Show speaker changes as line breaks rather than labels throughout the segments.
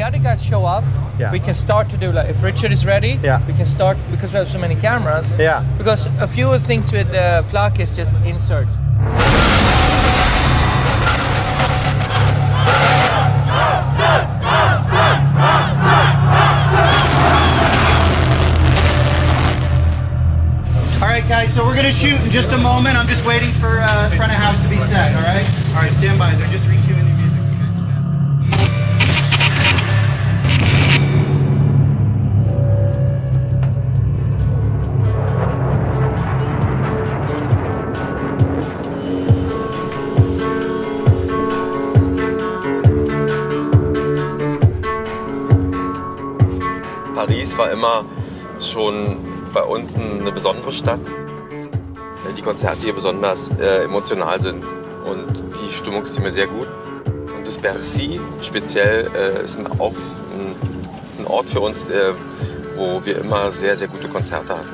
other guys show up, we can start to do like, if Richard is ready, we can start, because we have so many cameras.
Yeah.
Because a few things with the flak is just insert.
All right, guys, so we're gonna shoot in just a moment. I'm just waiting for front of house to be set, all right? All right, stand by. They're just recuing the music.
Paris war immer schon bei uns eine besondere Stadt. Die Konzerte hier besonders emotional sind und die Stimmung ist hier sehr gut. Und das Bercy speziell ist auch ein Ort für uns, wo wir immer sehr, sehr gute Konzerte hatten.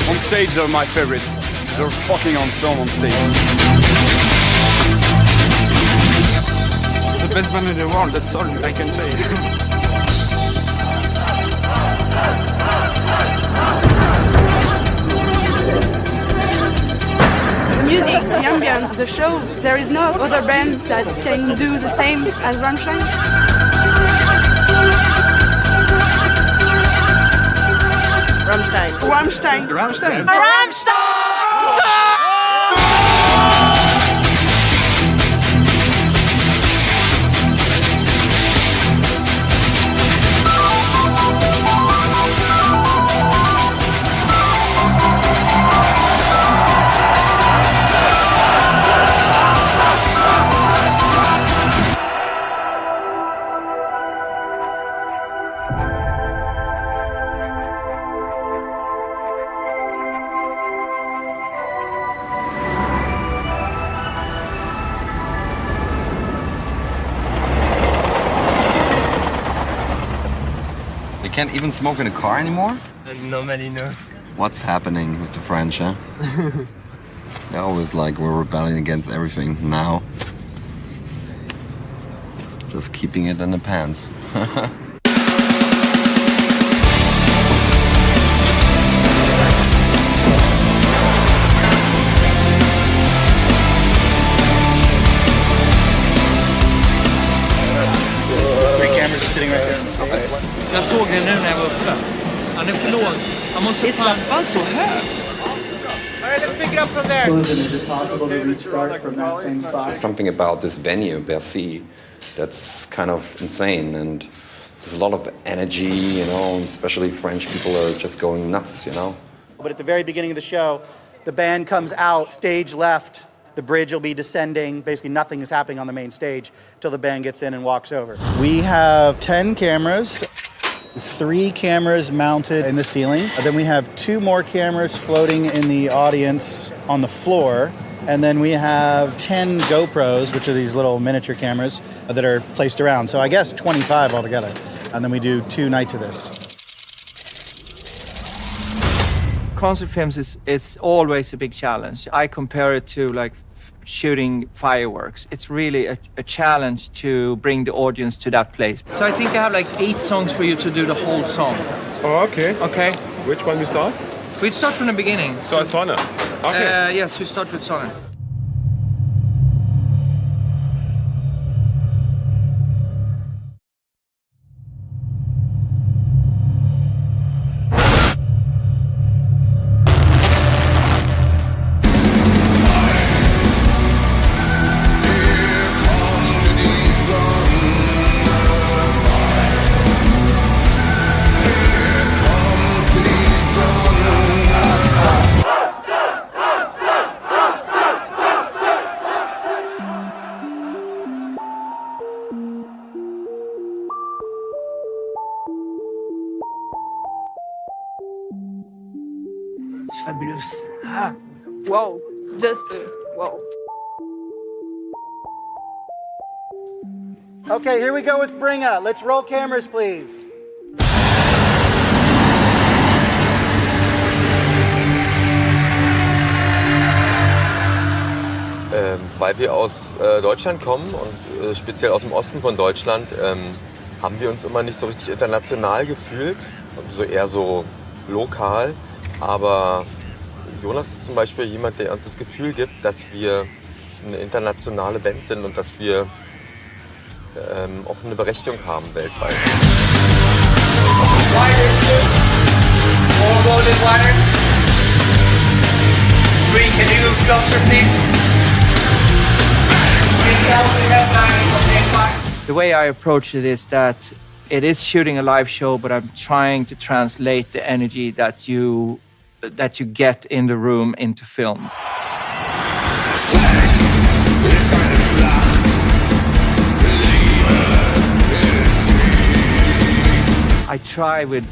On stage, they're my favorites. They're fucking awesome on stage. The best band in the world, that's all I can say.
The music, the ambience, the show, there is no other band that can do the same as Rammstein.
Rammstein.
Rammstein.
Rammstein.
Rammstein!
You can't even smoke in a car anymore?
Normally, no.
What's happening with the French, huh? They're always like, we're rebelling against everything now. Just keeping it in the pants.
Jag såg det nu när jag var uppe. Han är för låg. Han måste trappan så hög. Alright, let's pick it up from there.
Is it possible to restart from that same spot?
There's something about this venue, Bercy, that's kind of insane, and there's a lot of energy, you know, and especially French people are just going nuts, you know.
But at the very beginning of the show, the band comes out, stage left, the bridge will be descending. Basically, nothing is happening on the main stage till the band gets in and walks over. We have 10 cameras, 3 cameras mounted in the ceiling. Then we have 2 more cameras floating in the audience on the floor. And then we have 10 GoPros, which are these little miniature cameras that are placed around. So I guess 25 altogether. And then we do 2 nights of this.
Concert films is always a big challenge. I compare it to like shooting fireworks. It's really a challenge to bring the audience to that place. So I think I have like 8 songs for you to do the whole song.
Oh, okay.
Okay?
Which one we start?
We start from the beginning.
So Sonne. Okay.
Yes, we start with Sonne.
It's fabulous. Wow, just wow.
Okay, here we go with Bringa. Let's roll cameras, please.
Weil wir aus Deutschland kommen und speziell aus dem Osten von Deutschland, haben wir uns immer nicht so richtig international gefühlt, so eher so lokal. Aber Jonas ist zum Beispiel jemand, der uns das Gefühl gibt, dass wir eine internationale Band sind und dass wir auch eine Berechtigung haben weltweit.
The way I approach it is that it is shooting a live show, but I'm trying to translate the energy that you get in the room into film. I try with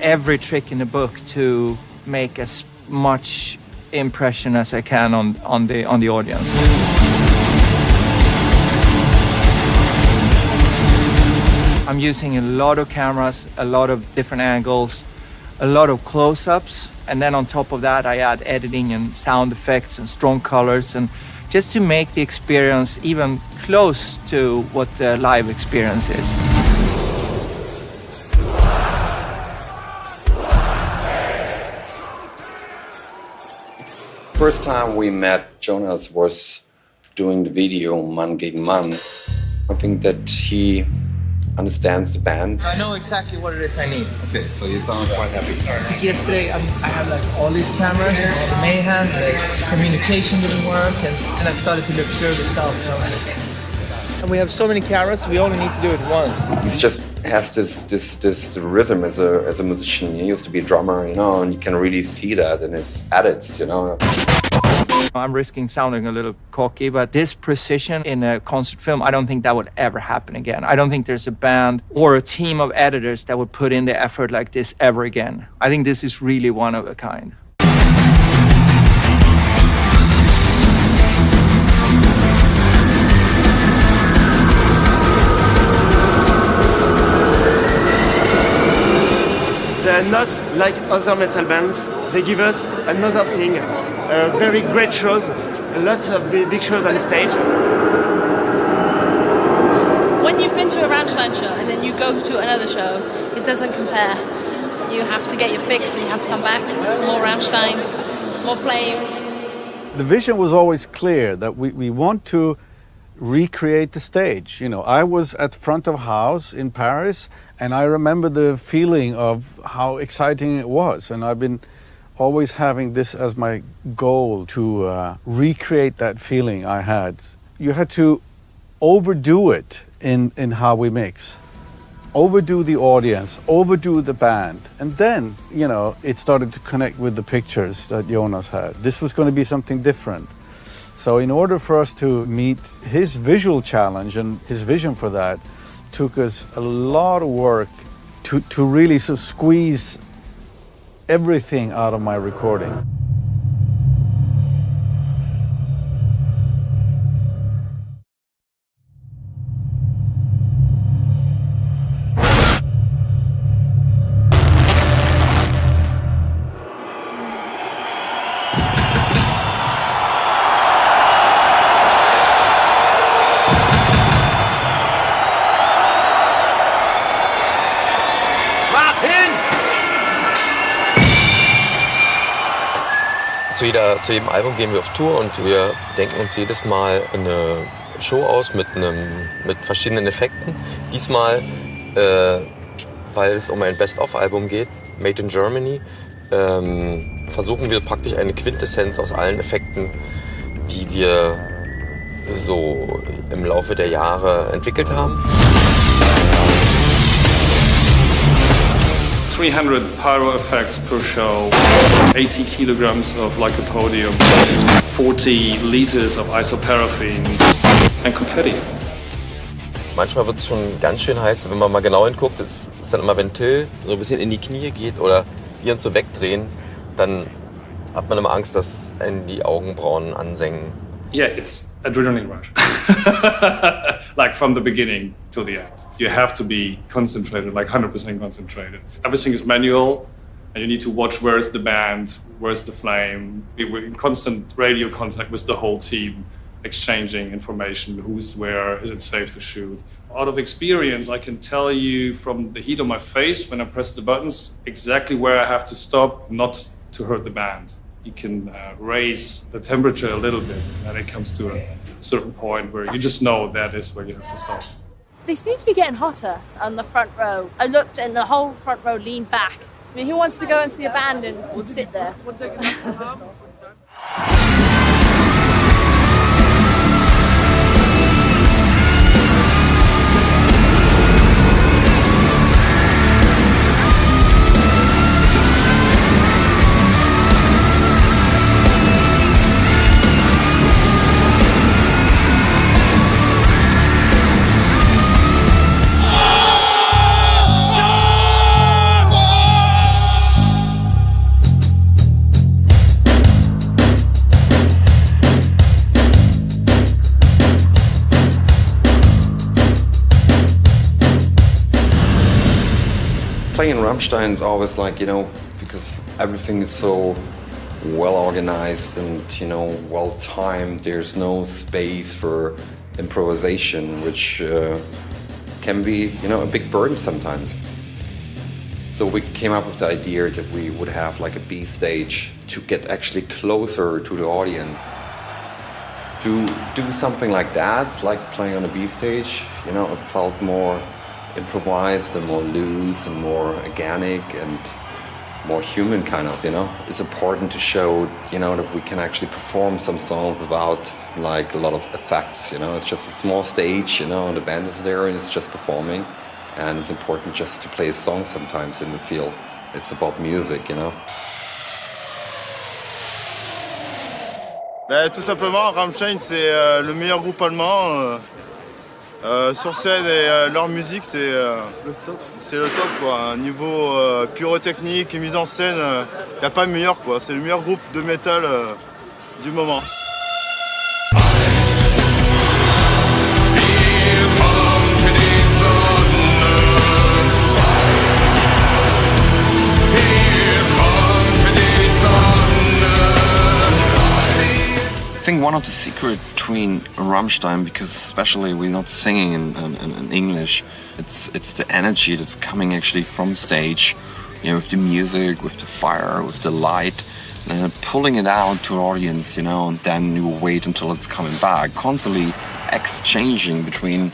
every trick in the book to make as much impression as I can on the audience. I'm using a lot of cameras, a lot of different angles, a lot of close-ups, and then on top of that I add editing and sound effects and strong colors, and just to make the experience even close to what the live experience is.
First time we met, Jonas was doing the video Man gegen Man. I think that he understands the band.
I know exactly what it is I need.
Okay, so you sound quite happy.
Because yesterday I had like all these cameras and all the mayhem, like communication didn't work, and I started to observe the stuff. And we have so many cameras, we only need to do it once.
He just has this rhythm as a musician. He used to be a drummer, you know, and you can really see that in his edits, you know.
I'm risking sounding a little cocky, but this precision in a concert film, I don't think that would ever happen again. I don't think there's a band or a team of editors that would put in the effort like this ever again. I think this is really one of a kind.
They're not like other metal bands. They give us another thing. Very great shows, a lot of big shows on stage.
When you've been to a Rammstein show and then you go to another show, it doesn't compare. You have to get your fix and you have to come back. More Rammstein, more flames.
The vision was always clear that we want to recreate the stage. You know, I was at front of house in Paris and I remember the feeling of how exciting it was, and I've been always having this as my goal to recreate that feeling I had. You had to overdo it in how we mix. Overdo the audience, overdo the band. And then, you know, it started to connect with the pictures that Jonas had. This was going to be something different. So in order for us to meet his visual challenge and his vision for that, took us a lot of work to really sort of squeeze everything out of my recordings.
Zu jedem Album gehen wir auf Tour und wir denken uns jedes Mal eine Show aus mit verschiedenen Effekten. Diesmal, weil es um ein Best-of-Album geht, Made in Germany, versuchen wir praktisch eine Quintessenz aus allen Effekten, die wir so im Laufe der Jahre entwickelt haben.
300 pyro effects per show, 80 kilograms of lycopodium, 40 liters of isoparaffin and confetti.
Manchmal wird es schon ganz schön heiß, wenn man mal genau hinguckt, das ist dann immer, wenn Till so ein bisschen in die Knie geht oder wir uns so wegdrehen, dann hat man immer Angst, dass einen die Augenbrauen ansengen.
Yeah, it's adrenaline rush. Like from the beginning to the end. You have to be concentrated, like 100% concentrated. Everything is manual, and you need to watch where's the band, where's the flame. We were in constant radio contact with the whole team exchanging information, who's where, is it safe to shoot. Out of experience, I can tell you from the heat on my face when I press the buttons exactly where I have to stop not to hurt the band. You can raise the temperature a little bit, and it comes to a certain point where you just know that is where you have to stop.
They seem to be getting hotter on the front row. I looked and the whole front row leaned back. I mean, who wants to go and see a band and sit there?
Playing Rammstein is always like, because everything is so well organized and, well timed, there's no space for improvisation, which can be, a big burden sometimes. So we came up with the idea that we would have like a B stage to get actually closer to the audience. To do something like that, like playing on a B stage, it felt more improvised and more loose and more organic and more human kind of, It's important to show, that we can actually perform some songs without like a lot of effects, It's just a small stage, and the band is there and it's just performing. And it's important just to play a song sometimes and feel it's about music,
Tout simplement, Rammstein, c'est le meilleur groupe allemand. Sur scène et leur musique, c'est le top, quoi. Niveau pyrotechnique et mise en scène, il n'y a pas meilleur, quoi. C'est le meilleur groupe de métal du moment.
I think one of the secret between Rammstein, because especially we're not singing in English, it's the energy that's coming actually from stage, with the music, with the fire, with the light, and pulling it out to the audience, and then you wait until it's coming back, constantly exchanging between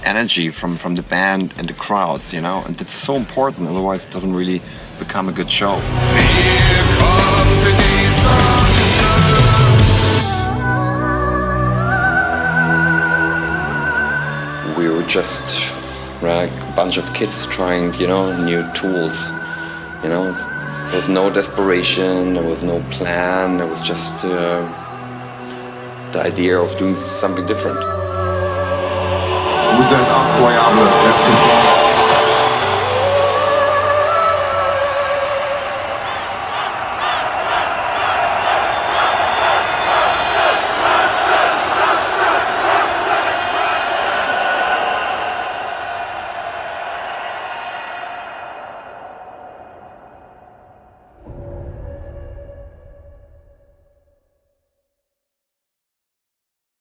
energy from the band and the crowds, and it's so important, otherwise it doesn't really become a good show. We were just a bunch of kids trying, new tools. There was no desperation, there was no plan, there was just the idea of doing something different.
Vous êtes incroyable, merci.